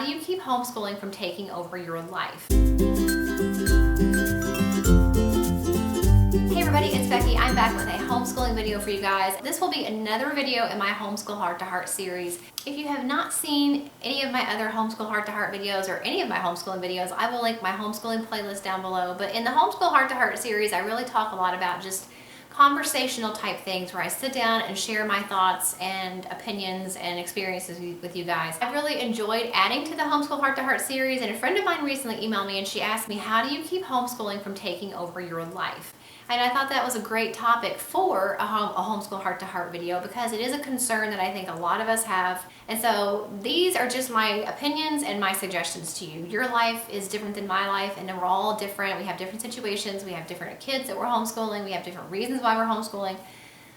how do you keep homeschooling from taking over your life? Hey everybody, it's Becky. I'm back with a homeschooling video for you guys. This will be another video in my Homeschool Heart to Heart series. If you have not seen any of my other Homeschool Heart to Heart videos or any of my homeschooling videos, I will link my homeschooling playlist down below. But in the Homeschool Heart to Heart series, I really talk a lot about just conversational type things where I sit down and share my thoughts and opinions and experiences with you guys. I've really enjoyed adding to the Homeschool Heart to Heart series, and a friend of mine recently emailed me and she asked me, how do you keep homeschooling from taking over your life? And I thought that was a great topic for a Homeschool Heart to Heart video because it is a concern that I think a lot of us have. And so these are just my opinions and my suggestions to you. Your life is different than my life, and we're all different. We have different situations. We have different kids that we're homeschooling. We have different reasons why we're homeschooling.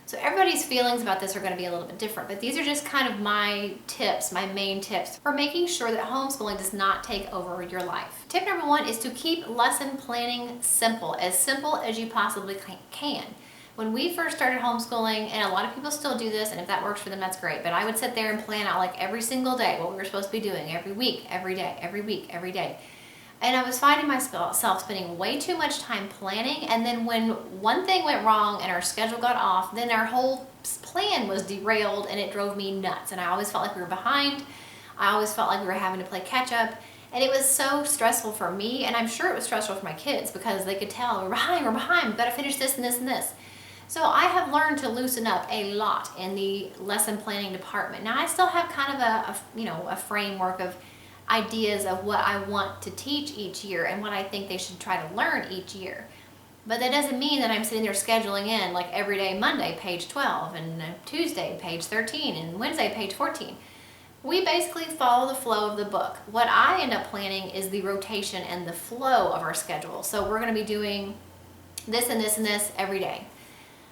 So everybody's feelings about this are going to be a little bit different, but these are just kind of my tips, my main tips for making sure that homeschooling does not take over your life. Tip number one is to keep lesson planning simple as you possibly can. When we first started homeschooling, and a lot of people still do this, and if that works for them, that's great, but I would sit there and plan out like every single day what we were supposed to be doing every week, every day, every week, every day. And I was finding myself spending way too much time planning, and then when one thing went wrong and our schedule got off, then our whole plan was derailed and it drove me nuts. And I always felt like we were behind. I always felt like we were having to play catch up. And it was so stressful for me, and I'm sure it was stressful for my kids because they could tell we're behind, we've got to finish this and this and this. So I have learned to loosen up a lot in the lesson planning department. Now I still have kind of a framework of ideas of what I want to teach each year and what I think they should try to learn each year. But that doesn't mean that I'm sitting there scheduling in like every day, Monday, page 12, and Tuesday, page 13, and Wednesday, page 14. We basically follow the flow of the book. What I end up planning is the rotation and the flow of our schedule. So we're going to be doing this and this and this every day.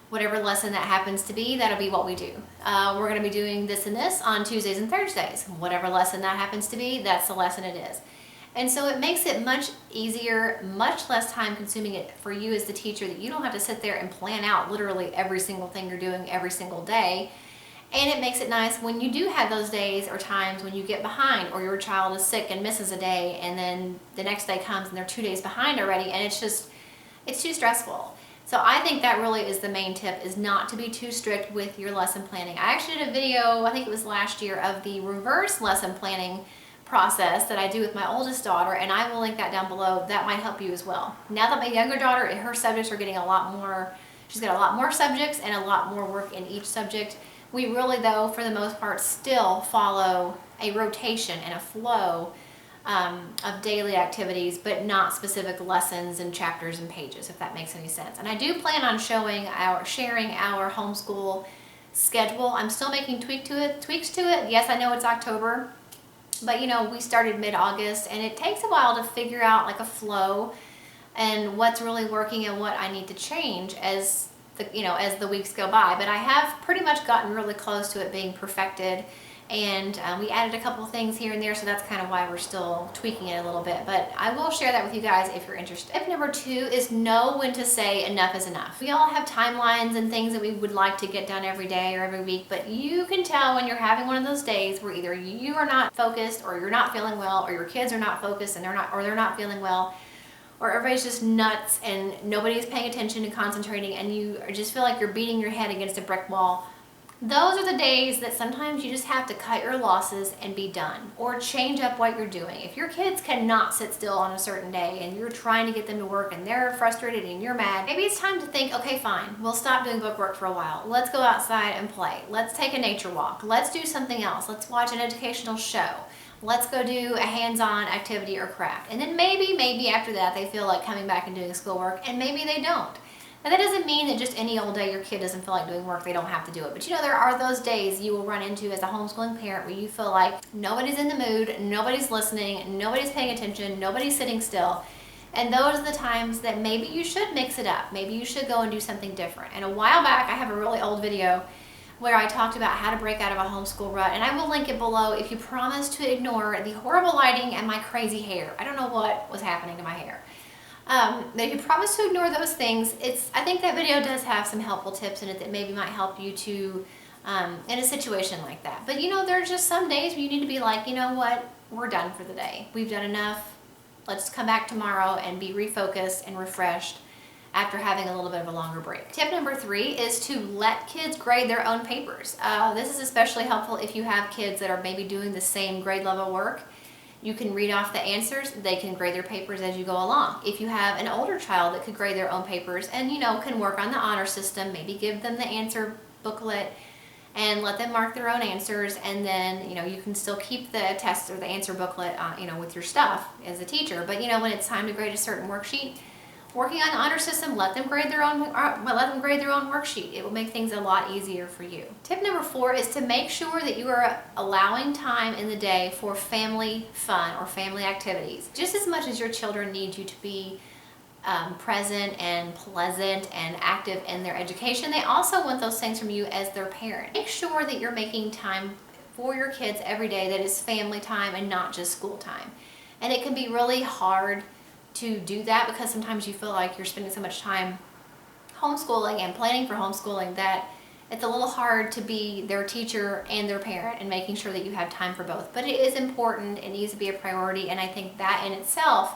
Whatever lesson that happens to be, that'll be what we do. We're going to be doing this and this on Tuesdays and Thursdays. Whatever lesson that happens to be, that's the lesson it is. And so it makes it much easier, much less time consuming it for you as the teacher, that you don't have to sit there and plan out literally every single thing you're doing every single day. And it makes it nice when you do have those days or times when you get behind, or your child is sick and misses a day, and then the next day comes and they're 2 days behind already, and it's too stressful. So I think that really is the main tip, is not to be too strict with your lesson planning. I actually did a video, I think it was last year, of the reverse lesson planning process that I do with my oldest daughter, and I will link that down below. That might help you as well. Now that my younger daughter, her subjects are getting a lot more, she's got a lot more subjects and a lot more work in each subject. We really, though, for the most part, still follow a rotation and a flow of daily activities, but not specific lessons and chapters and pages, if that makes any sense. And I do plan on sharing our homeschool schedule. I'm still making tweaks to it. Yes, I know it's October, but we started mid-August, and it takes a while to figure out like a flow and what's really working and what I need to change as the weeks go by. But I have pretty much gotten really close to it being perfected. And we added a couple things here and there, so that's kind of why we're still tweaking it a little bit. But I will share that with you guys if you're interested. Tip number two is know when to say enough is enough. We all have timelines and things that we would like to get done every day or every week, but you can tell when you're having one of those days where either you are not focused, or you're not feeling well, or your kids are not focused and they're not feeling well, or everybody's just nuts and nobody's paying attention and concentrating, and you just feel like you're beating your head against a brick wall. Those are the days that sometimes you just have to cut your losses and be done, or change up what you're doing. If your kids cannot sit still on a certain day and you're trying to get them to work and they're frustrated and you're mad, maybe it's time to think, okay, fine, we'll stop doing book work for a while. Let's go outside and play. Let's take a nature walk. Let's do something else. Let's watch an educational show. Let's go do a hands-on activity or craft. And then maybe after that they feel like coming back and doing schoolwork, and maybe they don't. Now that doesn't mean that just any old day your kid doesn't feel like doing work, they don't have to do it. But there are those days you will run into as a homeschooling parent where you feel like nobody's in the mood, nobody's listening, nobody's paying attention, nobody's sitting still. And those are the times that maybe you should mix it up. Maybe you should go and do something different. And a while back, I have a really old video where I talked about how to break out of a homeschool rut, and I will link it below if you promise to ignore the horrible lighting and my crazy hair. I don't know what was happening to my hair. If you promise to ignore those things, I think that video does have some helpful tips in it that maybe might help you to in a situation like that. But there's just some days where you need to be like, you know what, we're done for the day. We've done enough. Let's come back tomorrow and be refocused and refreshed after having a little bit of a longer break. Tip number 3 is to let kids grade their own papers. This is especially helpful if you have kids that are maybe doing the same grade level work. You can read off the answers, they can grade their papers as you go along. If you have an older child that could grade their own papers and can work on the honor system, maybe give them the answer booklet and let them mark their own answers, and then you can still keep the test or the answer booklet with your stuff as a teacher. But when it's time to grade a certain worksheet, working on the honor system, let them grade their own worksheet. It will make things a lot easier for you. Tip number 4 is to make sure that you are allowing time in the day for family fun or family activities. Just as much as your children need you to be present and pleasant and active in their education, they also want those things from you as their parent. Make sure that you're making time for your kids every day that is family time and not just school time. And it can be really hard to do that because sometimes you feel like you're spending so much time homeschooling and planning for homeschooling that it's a little hard to be their teacher and their parent and making sure that you have time for both. But it is important, it needs to be a priority, and I think that in itself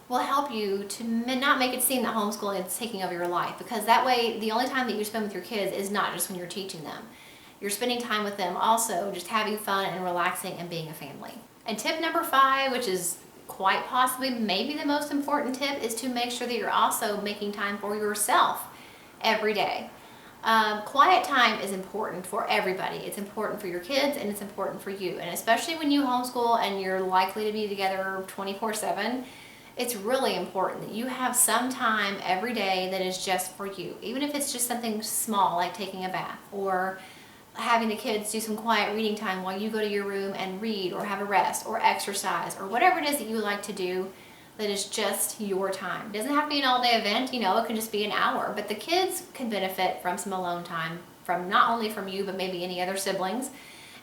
will help you to not make it seem that homeschooling is taking over your life, because that way the only time that you spend with your kids is not just when you're teaching them. You're spending time with them also just having fun and relaxing and being a family. And tip number 5, which is quite possibly maybe the most important tip, is to make sure that you're also making time for yourself every day. Quiet time is important for everybody. It's important for your kids and it's important for you. And especially when you homeschool and you're likely to be together 24/7, it's really important that you have some time every day that is just for you. Even if it's just something small like taking a bath or having the kids do some quiet reading time while you go to your room and read or have a rest or exercise or whatever it is that you like to do that is just your time. It doesn't have to be an all-day event, it can just be an hour, but the kids can benefit from some alone time, from not only from you but maybe any other siblings,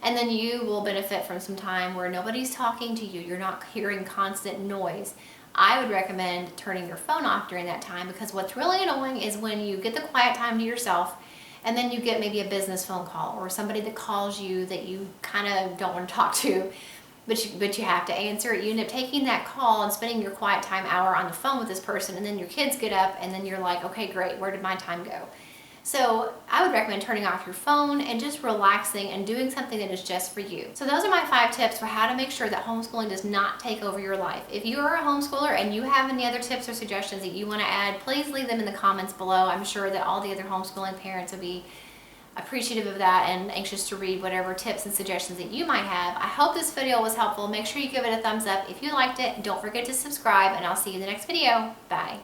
and then you will benefit from some time where nobody's talking to you, you're not hearing constant noise. I would recommend turning your phone off during that time, because what's really annoying is when you get the quiet time to yourself and then you get maybe a business phone call or somebody that calls you that you kind of don't want to talk to, but you have to answer it. You end up taking that call and spending your quiet time hour on the phone with this person, and then your kids get up and then you're like, okay, great, where did my time go? So I would recommend turning off your phone and just relaxing and doing something that is just for you. So those are my 5 tips for how to make sure that homeschooling does not take over your life. If you are a homeschooler and you have any other tips or suggestions that you want to add, please leave them in the comments below. I'm sure that all the other homeschooling parents will be appreciative of that and anxious to read whatever tips and suggestions that you might have. I hope this video was helpful. Make sure you give it a thumbs up if you liked it. Don't forget to subscribe, and I'll see you in the next video. Bye.